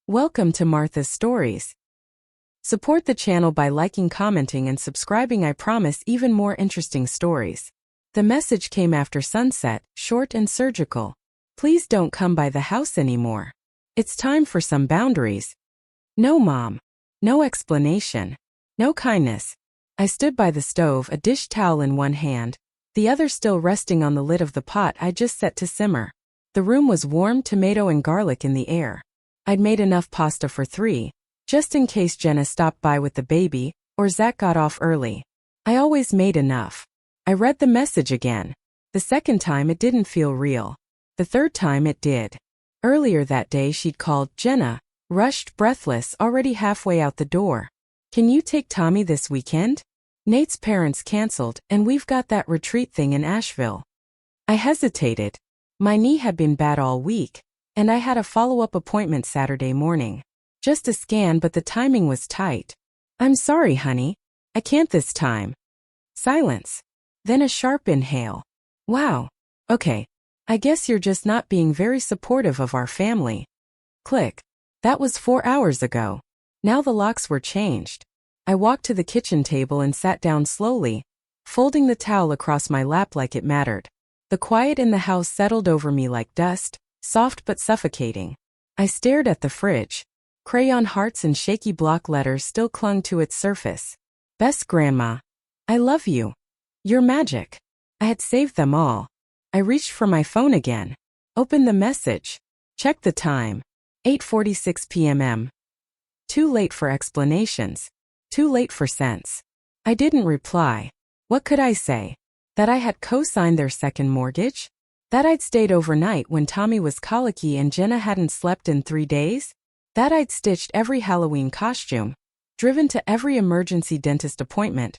Welcome to Martha's Stories. Support the channel by liking, commenting, and subscribing. I promise even more interesting stories. The message came after sunset, short and surgical. Please don't come by the house anymore. It's time for some boundaries. No, Mom. No explanation. No kindness. I stood by the stove, a dish towel in one hand, the other still resting on the lid of the pot I just set to simmer. The room was warm, tomato and garlic in the air. I'd made enough pasta for 3, just in case Jenna stopped by with the baby, or Zach got off early. I always made enough. I read the message again. The second time it didn't feel real. The third time it did. Earlier that day she'd called, Jenna, rushed, breathless, already halfway out the door. Can you take Tommy this weekend? Nate's parents canceled, and we've got that retreat thing in Asheville. I hesitated. My knee had been bad all week, and I had a follow-up appointment Saturday morning. Just a scan, but the timing was tight. I'm sorry, honey. I can't this time. Silence. Then a sharp inhale. Wow. Okay. I guess you're just not being very supportive of our family. Click. That was 4 hours ago. Now the locks were changed. I walked to the kitchen table and sat down slowly, folding the towel across my lap like it mattered. The quiet in the house settled over me like dust, soft but suffocating. I stared at the fridge. Crayon hearts and shaky block letters still clung to its surface. Best Grandma. I love you. You're magic. I had saved them all. I reached for my phone again. Opened the message. Checked the time. 8:46 p.m. Too late for explanations. Too late for sense. I didn't reply. What could I say? That I had co-signed their second mortgage? That I'd stayed overnight when Tommy was colicky and Jenna hadn't slept in 3 days? That I'd stitched every Halloween costume, driven to every emergency dentist appointment,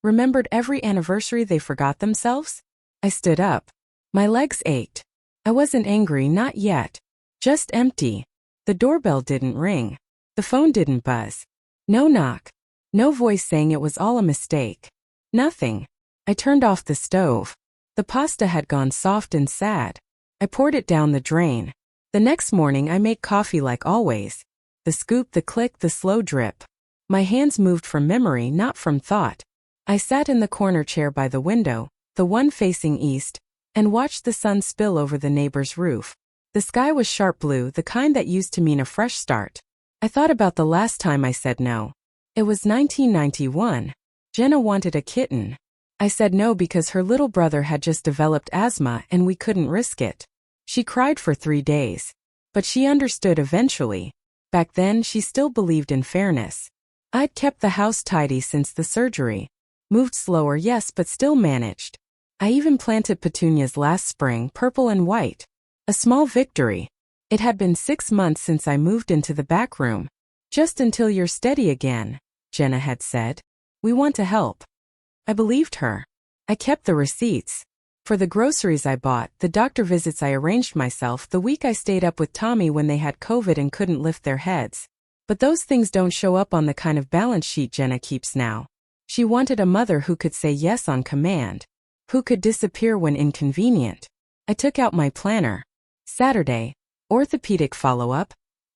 remembered every anniversary they forgot themselves? I stood up. My legs ached. I wasn't angry, not yet. Just empty. The doorbell didn't ring. The phone didn't buzz. No knock. No voice saying it was all a mistake. Nothing. I turned off the stove. The pasta had gone soft and sad. I poured it down the drain. The next morning I made coffee like always. The scoop, the click, the slow drip. My hands moved from memory, not from thought. I sat in the corner chair by the window, the one facing east, and watched the sun spill over the neighbor's roof. The sky was sharp blue, the kind that used to mean a fresh start. I thought about the last time I said no. It was 1991. Jenna wanted a kitten. I said no because her little brother had just developed asthma and we couldn't risk it. She cried for 3 days. But she understood eventually. Back then she still believed in fairness. I'd kept the house tidy since the surgery. Moved slower, yes, but still managed. I even planted petunias last spring, purple and white. A small victory. It had been 6 months since I moved into the back room. Just until you're steady again, Jenna had said. We want to help. I believed her. I kept the receipts. For the groceries I bought, the doctor visits I arranged myself, the week I stayed up with Tommy when they had COVID and couldn't lift their heads. But those things don't show up on the kind of balance sheet Jenna keeps now. She wanted a mother who could say yes on command, who could disappear when inconvenient. I took out my planner. Saturday, orthopedic follow-up,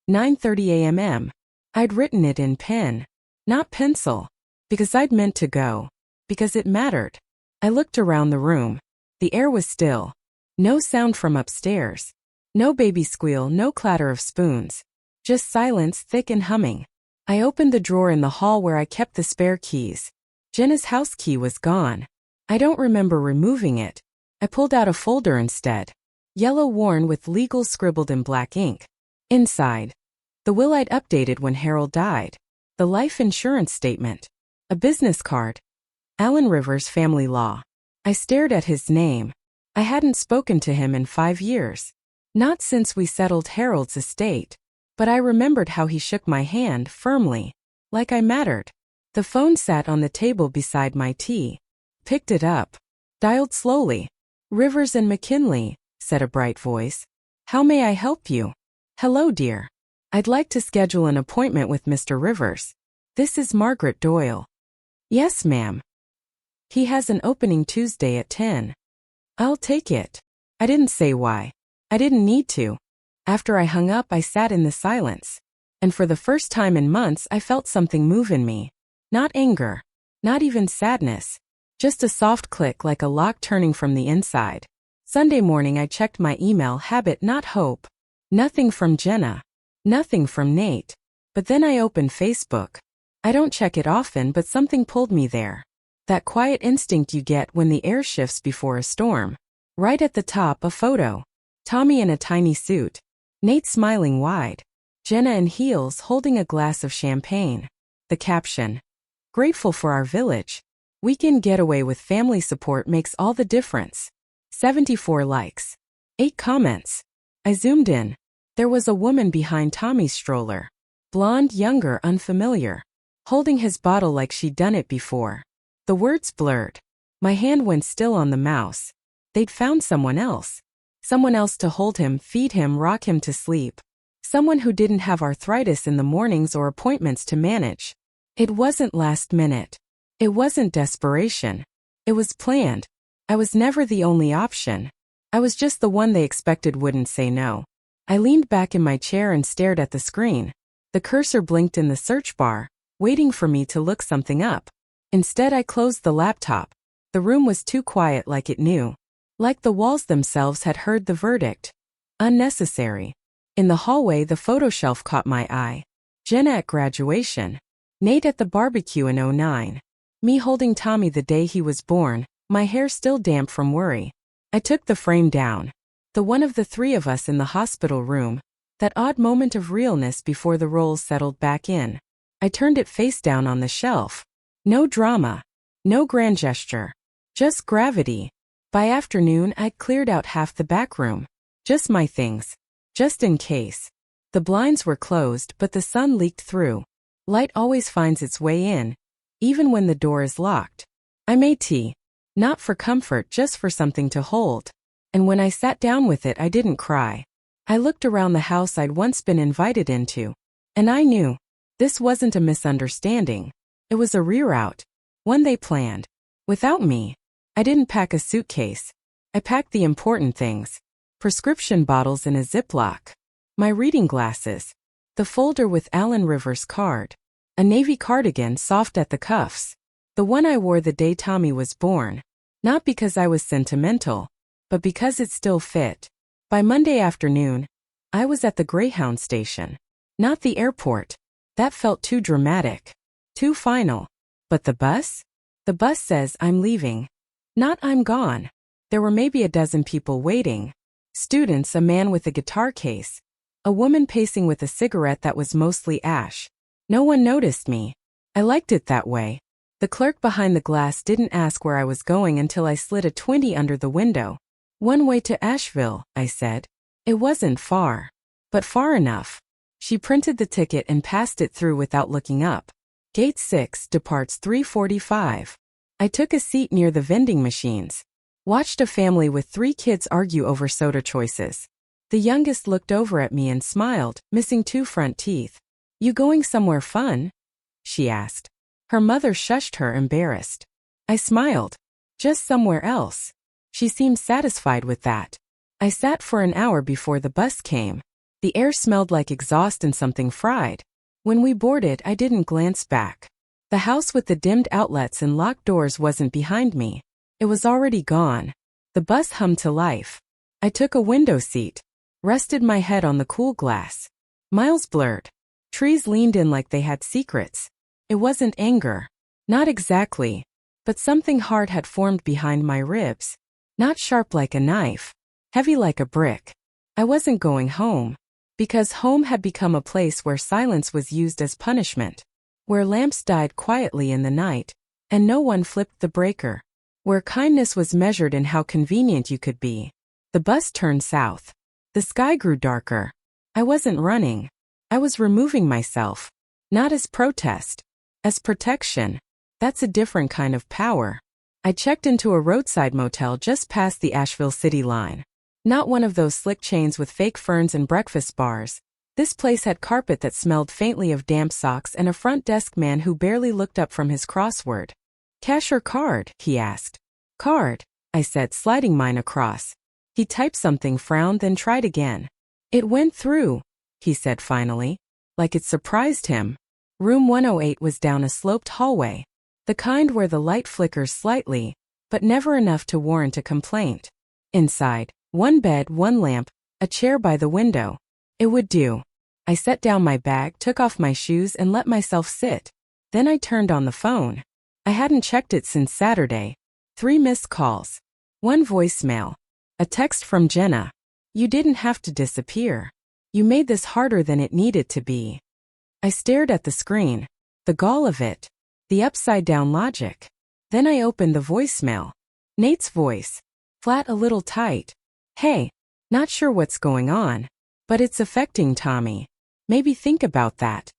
9:30 a.m. I'd written it in pen, not pencil, because I'd meant to go. Because it mattered. I looked around the room. The air was still. No sound from upstairs. No baby squeal, no clatter of spoons. Just silence, thick and humming. I opened the drawer in the hall where I kept the spare keys. Jenna's house key was gone. I don't remember removing it. I pulled out a folder instead. Yellow, worn, with legal scribbled in black ink. Inside. The will I'd updated when Harold died. The life insurance statement. A business card. Alan Rivers, Family Law. I stared at his name. I hadn't spoken to him in 5 years. Not since we settled Harold's estate. But I remembered how he shook my hand firmly, like I mattered. The phone sat on the table beside my tea. Picked it up. Dialed slowly. Rivers and McKinley, said a bright voice. How may I help you? Hello, dear. I'd like to schedule an appointment with Mr. Rivers. This is Margaret Doyle. Yes, ma'am. He has an opening Tuesday at 10. I'll take it. I didn't say why. I didn't need to. After I hung up, I sat in the silence. And for the first time in months I felt something move in me. Not anger. Not even sadness. Just a soft click like a lock turning from the inside. Sunday morning I checked my email, habit not hope. Nothing from Jenna. Nothing from Nate. But then I opened Facebook. I don't check it often, but something pulled me there. That quiet instinct you get when the air shifts before a storm. Right at the top, a photo. Tommy in a tiny suit. Nate smiling wide. Jenna in heels holding a glass of champagne. The caption. Grateful for our village. Weekend getaway with family support makes all the difference. 74 likes. 8 comments. I zoomed in. There was a woman behind Tommy's stroller. Blonde, younger, unfamiliar. Holding his bottle like she'd done it before. The words blurred. My hand went still on the mouse. They'd found someone else. Someone else to hold him, feed him, rock him to sleep. Someone who didn't have arthritis in the mornings or appointments to manage. It wasn't last minute. It wasn't desperation. It was planned. I was never the only option. I was just the one they expected wouldn't say no. I leaned back in my chair and stared at the screen. The cursor blinked in the search bar, waiting for me to look something up. Instead I closed the laptop. The room was too quiet, like it knew. Like the walls themselves had heard the verdict. Unnecessary. In the hallway the photo shelf caught my eye. Jenna at graduation. Nate at the barbecue in '09. Me holding Tommy the day he was born, my hair still damp from worry. I took the frame down. The one of the three of us in the hospital room. That odd moment of realness before the roles settled back in. I turned it face down on the shelf. No drama. No grand gesture. Just gravity. By afternoon I'd cleared out half the back room. Just my things. Just in case. The blinds were closed but the sun leaked through. Light always finds its way in. Even when the door is locked. I made tea. Not for comfort, just for something to hold. And when I sat down with it I didn't cry. I looked around the house I'd once been invited into. And I knew. This wasn't a misunderstanding. It was a reroute. One they planned. Without me. I didn't pack a suitcase. I packed the important things. Prescription bottles in a Ziploc. My reading glasses. The folder with Alan Rivers' card. A navy cardigan soft at the cuffs. The one I wore the day Tommy was born. Not because I was sentimental, but because it still fit. By Monday afternoon, I was at the Greyhound station. Not the airport. That felt too dramatic. Too final. But the bus? The bus says I'm leaving. Not I'm gone. There were maybe a dozen people waiting. Students, a man with a guitar case. A woman pacing with a cigarette that was mostly ash. No one noticed me. I liked it that way. The clerk behind the glass didn't ask where I was going until I slid a 20 under the window. One way to Asheville, I said. It wasn't far. But far enough. She printed the ticket and passed it through without looking up. Gate 6 departs 3:45. I took a seat near the vending machines. Watched a family with 3 kids argue over soda choices. The youngest looked over at me and smiled, missing 2 front teeth. You going somewhere fun? She asked. Her mother shushed her, embarrassed. I smiled. Just somewhere else. She seemed satisfied with that. I sat for an hour before the bus came. The air smelled like exhaust and something fried. When we boarded, I didn't glance back. The house with the dimmed outlets and locked doors wasn't behind me. It was already gone. The bus hummed to life. I took a window seat. Rested my head on the cool glass. Miles blurred. Trees leaned in like they had secrets. It wasn't anger. Not exactly. But something hard had formed behind my ribs. Not sharp like a knife. Heavy like a brick. I wasn't going home. Because home had become a place where silence was used as punishment. Where lamps died quietly in the night. And no one flipped the breaker. Where kindness was measured in how convenient you could be. The bus turned south. The sky grew darker. I wasn't running. I was removing myself. Not as protest. As protection. That's a different kind of power. I checked into a roadside motel just past the Asheville city line. Not one of those slick chains with fake ferns and breakfast bars. This place had carpet that smelled faintly of damp socks and a front desk man who barely looked up from his crossword. Cash or card? He asked. Card, I said, sliding mine across. He typed something, frowned, then tried again. It went through, he said finally. like it surprised him. Room 108 was down a sloped hallway, the kind where the light flickers slightly, but never enough to warrant a complaint. Inside, one bed, one lamp, a chair by the window. It would do. I set down my bag, took off my shoes, and let myself sit. Then I turned on the phone. I hadn't checked it since Saturday. 3 missed calls. 1 voicemail. A text from Jenna. You didn't have to disappear. You made this harder than it needed to be. I stared at the screen. The gall of it. The upside-down logic. Then I opened the voicemail. Nate's voice. Flat, a little tight. Hey, not sure what's going on, but it's affecting Tommy. Maybe think about that.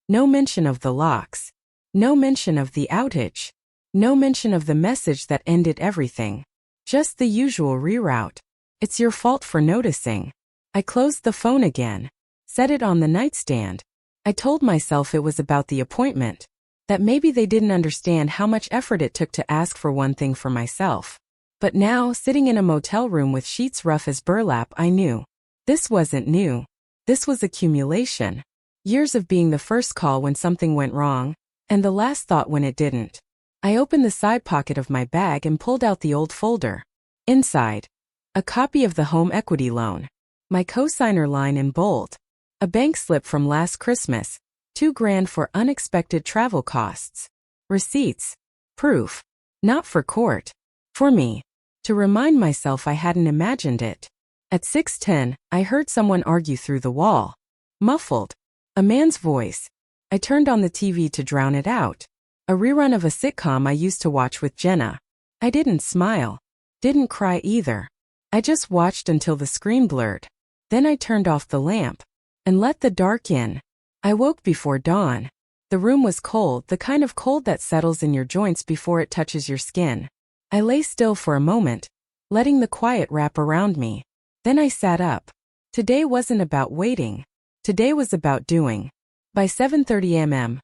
No mention of the locks. No mention of the outage. No mention of the message that ended everything. Just the usual reroute. It's your fault for noticing. I closed the phone again. Set it on the nightstand. I told myself it was about the appointment. That maybe they didn't understand how much effort it took to ask for one thing for myself. But now, sitting in a motel room with sheets rough as burlap, I knew. This wasn't new. This was accumulation. Years of being the first call when something went wrong, and the last thought when it didn't. I opened the side pocket of my bag and pulled out the old folder. Inside, a copy of the home equity loan. My cosigner line in bold. A bank slip from last Christmas. $2,000 for unexpected travel costs. Receipts. Proof. Not for court. For me. To remind myself I hadn't imagined it. At 6:10, I heard someone argue through the wall. Muffled. A man's voice. I turned on the TV to drown it out. A rerun of a sitcom I used to watch with Jenna. I didn't smile. Didn't cry either. I just watched until the screen blurred. Then I turned off the lamp. And let the dark in. I woke before dawn. The room was cold, the kind of cold that settles in your joints before it touches your skin. I lay still for a moment, letting the quiet wrap around me. Then I sat up. Today wasn't about waiting. Today was about doing. By 7:30 a.m.,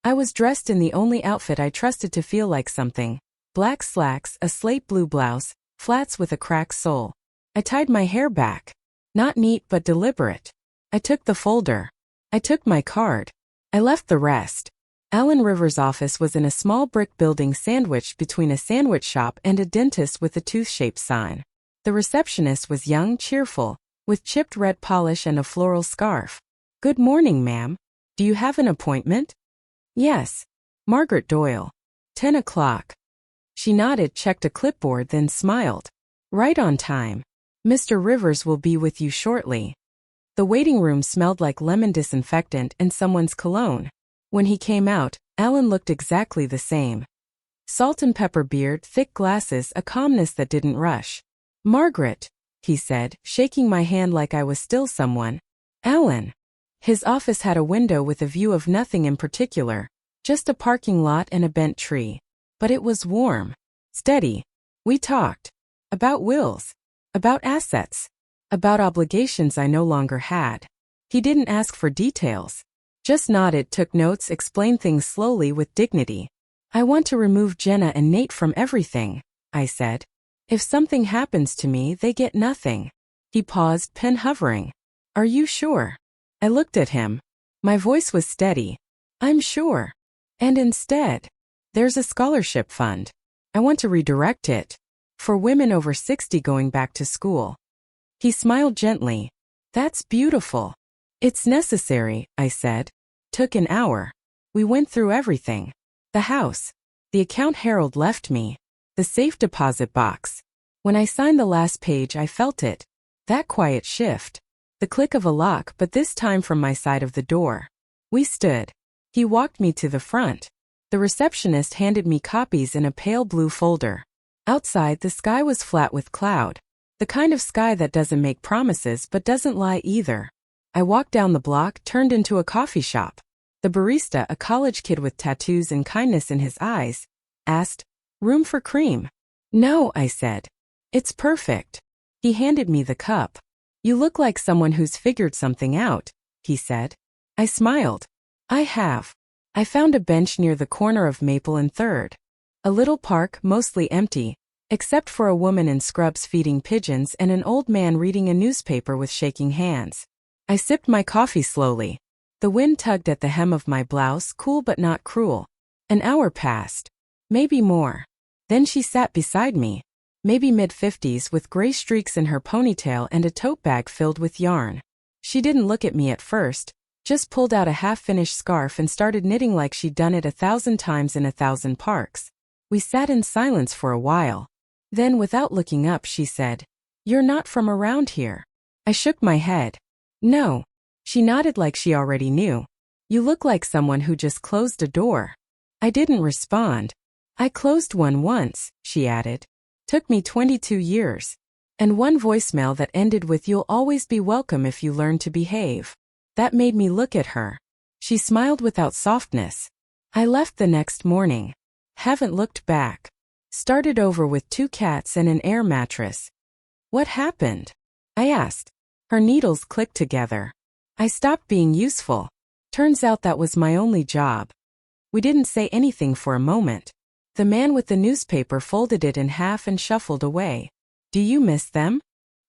I was dressed in the only outfit I trusted to feel like something. Black slacks, a slate blue blouse, flats with a cracked sole. I tied my hair back. Not neat but deliberate. I took the folder. I took my card. I left the rest. Alan Rivers' office was in a small brick building sandwiched between a sandwich shop and a dentist with a tooth-shaped sign. The receptionist was young, cheerful, with chipped red polish and a floral scarf. Good morning, ma'am. Do you have an appointment? Yes. Margaret Doyle. 10 o'clock. She nodded, checked a clipboard, then smiled. Right on time. Mr. Rivers will be with you shortly. The waiting room smelled like lemon disinfectant and someone's cologne. When he came out, Alan looked exactly the same. Salt and pepper beard, thick glasses, a calmness that didn't rush. Margaret, he said, shaking my hand like I was still someone. Alan. His office had a window with a view of nothing in particular, just a parking lot and a bent tree. But it was warm. Steady. We talked. About wills. About assets. About obligations I no longer had. He didn't ask for details. Just nodded, took notes, explained things slowly with dignity. I want to remove Jenna and Nate from everything, I said. If something happens to me, they get nothing. He paused, pen hovering. Are you sure? I looked at him. My voice was steady. I'm sure. And instead, there's a scholarship fund. I want to redirect it. For women over 60 going back to school. He smiled gently. That's beautiful. It's necessary, I said. Took an hour. We went through everything. The house. The account Harold left me. The safe deposit box. When I signed the last page, I felt it. That quiet shift. The click of a lock, but this time from my side of the door. We stood. He walked me to the front. The receptionist handed me copies in a pale blue folder. Outside, the sky was flat with cloud. The kind of sky that doesn't make promises but doesn't lie either. I walked down the block, turned into a coffee shop. The barista, a college kid with tattoos and kindness in his eyes, asked, "Room for cream?" "No," I said. "It's perfect." He handed me the cup. "You look like someone who's figured something out," he said. I smiled. "I have." I found a bench near the corner of Maple and 3rd. A little park, mostly empty, except for a woman in scrubs feeding pigeons and an old man reading a newspaper with shaking hands. I sipped my coffee slowly. The wind tugged at the hem of my blouse, cool but not cruel. An hour passed. Maybe more. Then she sat beside me, maybe mid-50s with gray streaks in her ponytail and a tote bag filled with yarn. She didn't look at me at first, just pulled out a half-finished scarf and started knitting like she'd done it 1,000 times in 1,000 parks. We sat in silence for a while. Then, without looking up, she said, "You're not from around here." I shook my head. "No." She nodded like she already knew. "You look like someone who just closed a door." I didn't respond. "I closed one once," she added. "Took me 22 years. And one voicemail that ended with 'You'll always be welcome if you learn to behave.' That made me look at her." She smiled without softness. I left the next morning. Haven't looked back. Started over with 2 cats and an air mattress. "What happened?" I asked. Her needles clicked together. "I stopped being useful. Turns out that was my only job." We didn't say anything for a moment. The man with the newspaper folded it in half and shuffled away. "Do you miss them?"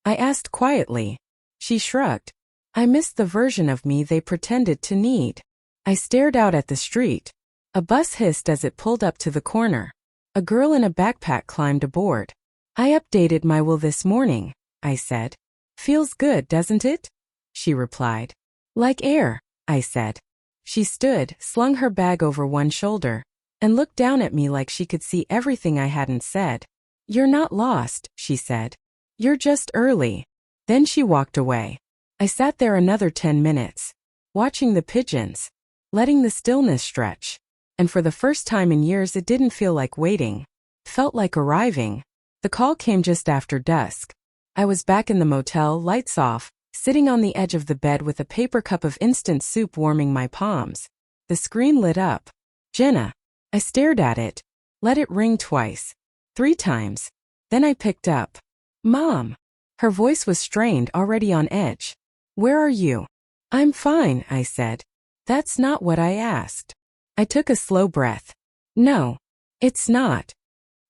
I asked quietly. She shrugged. "I miss the version of me they pretended to need." I stared out at the street. A bus hissed as it pulled up to the corner. A girl in a backpack climbed aboard. "I updated my will this morning," I said. "Feels good, doesn't it?" She replied. "Like air," I said. She stood, slung her bag over one shoulder, and looked down at me like she could see everything I hadn't said. "You're not lost," she said. "You're just early." Then she walked away. I sat there another 10 minutes, watching the pigeons, letting the stillness stretch. And for the first time in years, it didn't feel like waiting. It felt like arriving. The call came just after dusk. I was back in the motel, lights off, sitting on the edge of the bed with a paper cup of instant soup warming my palms. The screen lit up. "Jenna." I stared at it, let it ring twice, 3 times. Then I picked up. "Mom." Her voice was strained, already on edge. "Where are you?" "I'm fine," I said. "That's not what I asked." I took a slow breath. "No, it's not."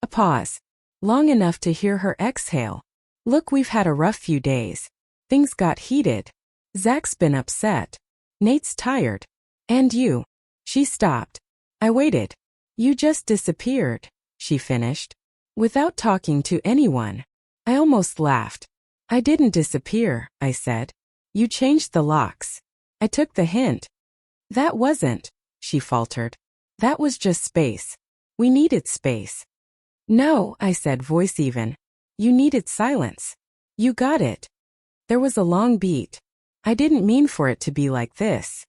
A pause. Long enough to hear her exhale. "Look, we've had a rough few days. Things got heated. Zach's been upset. Nate's tired. And you." She stopped. I waited. "You just disappeared," she finished. "Without talking to anyone." I almost laughed. "I didn't disappear," I said. "You changed the locks." I took the hint. "That wasn't," she faltered. "That was just space. We needed space." "No," I said, voice even. "You needed silence. You got it." There was a long beat. I didn't mean for it to be like this.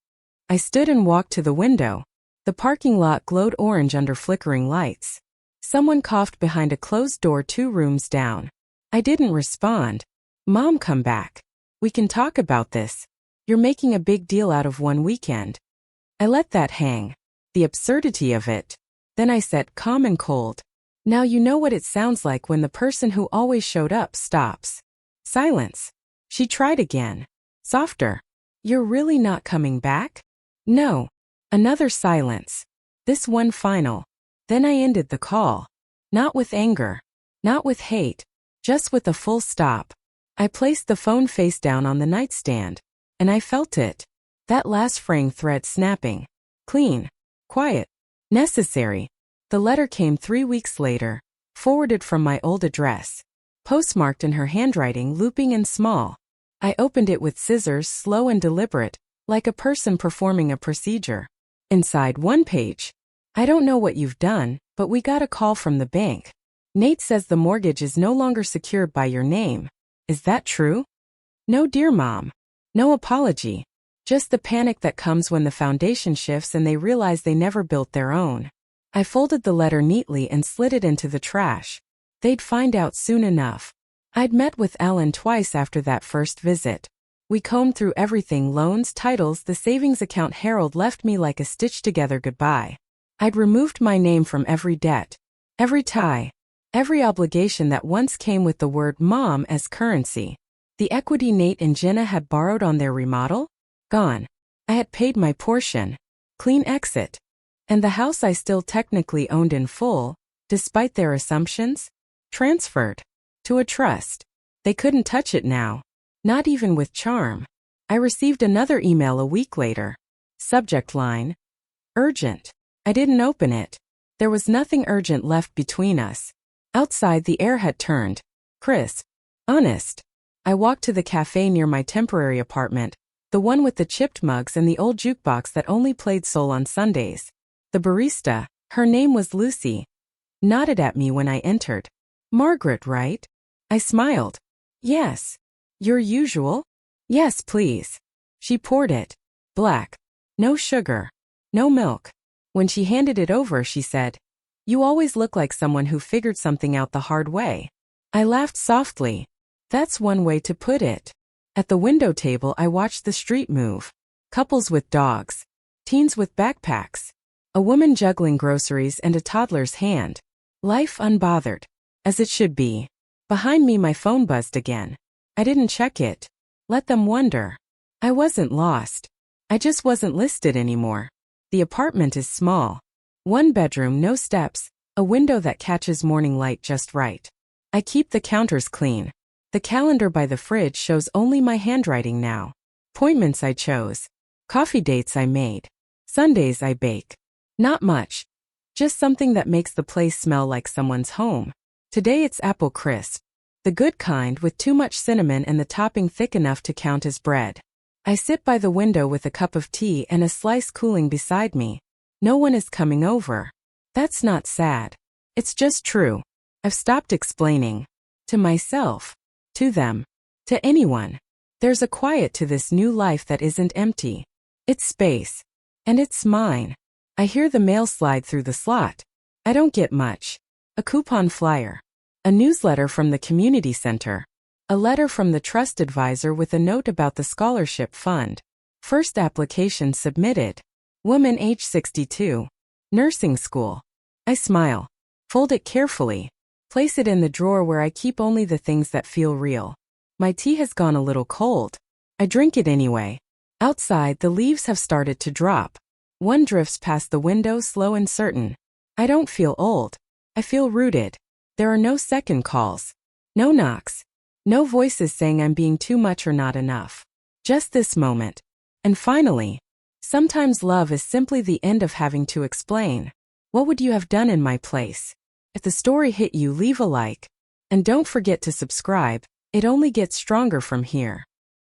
I stood and walked to the window. The parking lot glowed orange under flickering lights. Someone coughed behind a closed door 2 rooms down. I didn't respond. "Mom, come back. We can talk about this. You're making a big deal out of one weekend." I let that hang. The absurdity of it. Then I said, calm and cold, "Now you know what it sounds like when the person who always showed up stops." Silence. She tried again. Softer. "You're really not coming back?" "No." Another silence. This one final. Then I ended the call. Not with anger. Not with hate. Just with a full stop. I placed the phone face down on the nightstand. And I felt it. That last fraying thread snapping. Clean. Quiet. Necessary. The letter came 3 weeks later, forwarded from my old address. Postmarked in her handwriting, looping and small. I opened it with scissors, slow and deliberate, like a person performing a procedure. Inside, 1 page. "I don't know what you've done, but we got a call from the bank. Nate says the mortgage is no longer secured by your name. Is that true?" No, dear Mom. No apology. Just the panic that comes when the foundation shifts and they realize they never built their own. I folded the letter neatly and slid it into the trash. They'd find out soon enough. I'd met with Ellen twice after that first visit. We combed through everything, loans, titles, the savings account. Harold left me like a stitched-together goodbye. I'd removed my name from every debt, every tie, every obligation that once came with the word Mom as currency. The equity Nate and Jenna had borrowed on their remodel? Gone. I had paid my portion. Clean exit. And the house I still technically owned in full, despite their assumptions? Transferred. To a trust. They couldn't touch it now. Not even with charm. I received another email a week later. Subject line: urgent. I didn't open it. There was nothing urgent left between us. Outside, the air had turned crisp. Honest. I walked to the cafe near my temporary apartment, the one with the chipped mugs and the old jukebox that only played soul on Sundays. The barista, her name was Lucy, nodded at me when I entered. Margaret, right? I smiled. Yes. Your usual? Yes, please. She poured it. Black. No sugar. No milk. When she handed it over, she said, "You always look like someone who figured something out the hard way." I laughed softly. That's one way to put it. At the window table, I watched the street move. Couples with dogs. Teens with backpacks. A woman juggling groceries and a toddler's hand. Life unbothered. As it should be. Behind me, my phone buzzed again. I didn't check it. Let them wonder. I wasn't lost. I just wasn't listed anymore. The apartment is small. One bedroom, no steps, a window that catches morning light just right. I keep the counters clean. The calendar by the fridge shows only my handwriting now. Appointments I chose. Coffee dates I made. Sundays I bake. Not much. Just something that makes the place smell like someone's home. Today it's apple crisp. The good kind with too much cinnamon and the topping thick enough to count as bread. I sit by the window with a cup of tea and a slice cooling beside me. No one is coming over. That's not sad. It's just true. I've stopped explaining. To myself. To them. To anyone. There's a quiet to this new life that isn't empty. It's space. And it's mine. I hear the mail slide through the slot. I don't get much. A coupon flyer. A newsletter from the community center. A letter from the trust advisor with a note about the scholarship fund. First application submitted. Woman age 62. Nursing school. I smile. Fold it carefully. Place it in the drawer where I keep only the things that feel real. My tea has gone a little cold. I drink it anyway. Outside, the leaves have started to drop. One drifts past the window, slow and certain. I don't feel old. I feel rooted. There are no second calls. No knocks. No voices saying I'm being too much or not enough. Just this moment. And finally, sometimes love is simply the end of having to explain. What would you have done in my place? If the story hit you, leave a like. And don't forget to subscribe. It only gets stronger from here.